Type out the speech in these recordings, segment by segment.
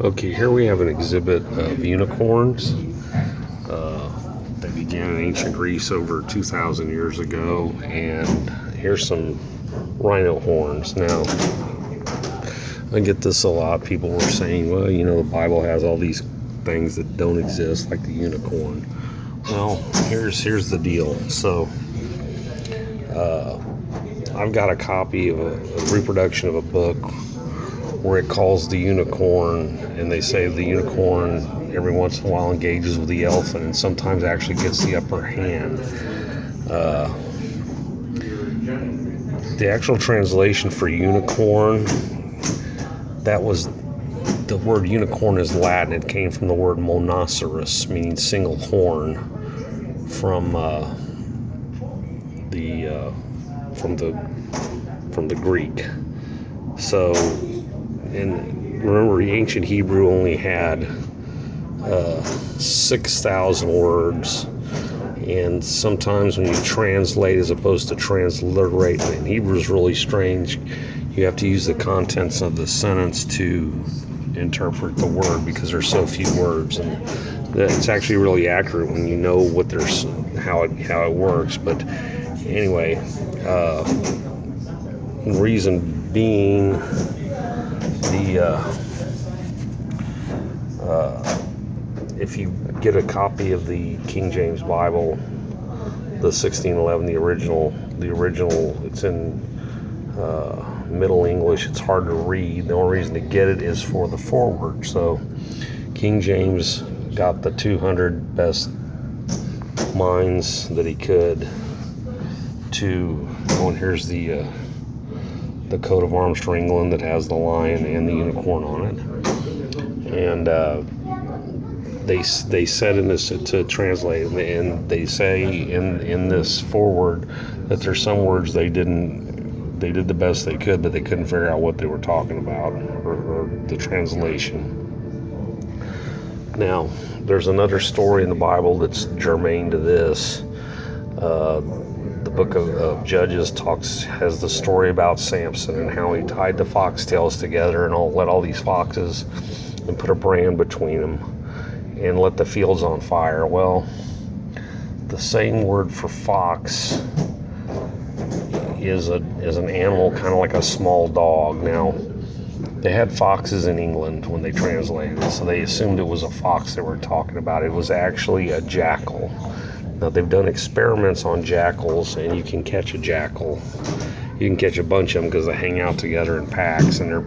Okay, here we have an exhibit of unicorns. They began in ancient Greece over 2,000 years ago, and here's some rhino horns. Now, I get this a lot. People were saying, well, the Bible has all these things that don't exist, like the unicorn. Well, here's the deal. So, I've got a copy of a reproduction of a book where it calls the unicorn, and they say the unicorn every once in a while engages with the elephant and sometimes actually gets the upper hand. The actual translation for unicorn, that was, the word unicorn is Latin. It came from the word Monocerus, meaning single horn, from the Greek. So, and remember, ancient Hebrew only had 6,000 words, and sometimes when you translate as opposed to transliterate, and Hebrew is really strange. You have to use the contents of the sentence to interpret the word because there's so few words, and it's actually really accurate when you know what there's how it works. But anyway, reason being, if you get a copy of the King James Bible, the 1611, the original, it's in Middle English. It's hard to read. The only reason to get it is for the foreword. So King James got the 200 best minds that he could to. Oh, and here's the coat of arms for England that has the lion and the unicorn on it. And they said in this, to translate, and they say in this foreword that there's some words they did the best they could, but they couldn't figure out what they were talking about, or the translation. Now, there's another story in the Bible that's germane to this. The book of Judges has the story about Samson and how he tied the foxtails together and let all these foxes and put a brand between them and let the fields on fire. Well, the same word for fox is an animal kind of like a small dog. Now, they had foxes in England when they translated it, so they assumed it was a fox they were talking about. It was actually a jackal. Now, they've done experiments on jackals, and you can catch a jackal. You can catch a bunch of them because they hang out together in packs, and they're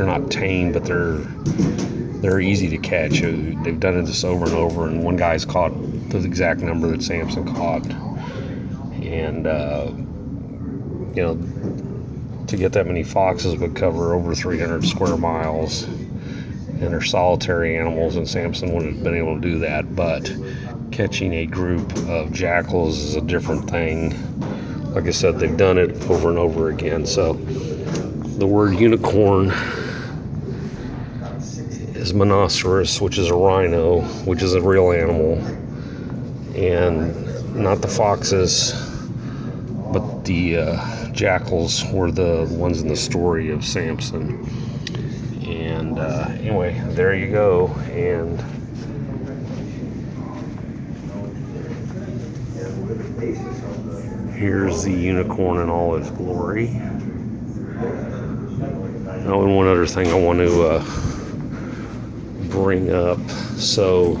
not tame, but they're easy to catch. They've done this over and over, and one guy's caught the exact number that Samson caught. And, to get that many foxes would cover over 300 square miles, and they're solitary animals, and Samson wouldn't have been able to do that. But catching a group of jackals is a different thing. Like I said, they've done it over and over again. So the word unicorn is Monocerus, which is a rhino, which is a real animal, and not the foxes, but the jackals were the ones in the story of Samson. And anyway, there you go. And here's the unicorn in all its glory. Oh, and one other thing I want to bring up. So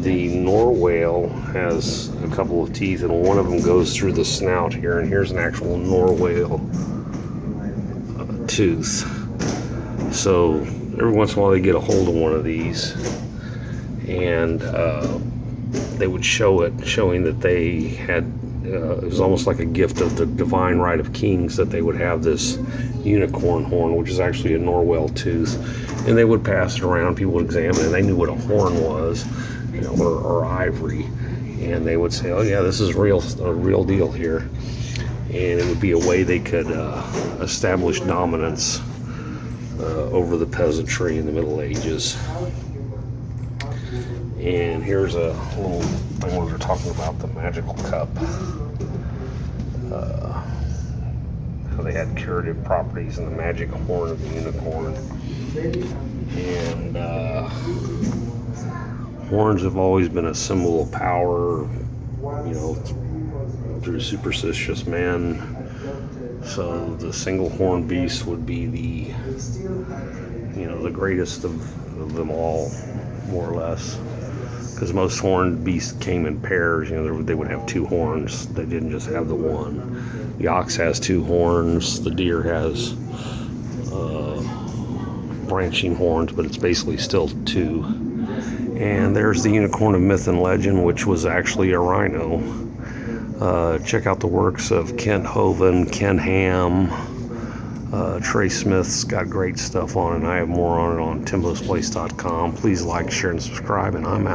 the Norway has a couple of teeth, and one of them goes through the snout here, and here's an actual Norway tooth. So every once in a while they get a hold of one of these, and they would show it, showing that they had, it was almost like a gift of the divine right of kings that they would have this unicorn horn, which is actually a Norway tooth, and they would pass it around. People would examine it, and they knew what a horn was, or ivory, and they would say, oh yeah, this is a real deal here. And it would be a way they could establish dominance over the peasantry in the Middle Ages. And here's a little thing where they're talking about the magical cup. how they had curative properties, and the magic horn of the unicorn. And horns have always been a symbol of power, through superstitious men. So the single horn beast would be the greatest of them all, more or less. Because most horned beasts came in pairs. They would have two horns. They didn't just have the one. The ox has two horns. The deer has branching horns, but it's basically still two. And there's the unicorn of myth and legend, which was actually a rhino. Check out the works of Kent Hovind, Ken Ham, Trey Smith's got great stuff on it, and I have more on it on timbosplace.com. Please like, share, and subscribe, and I'm out.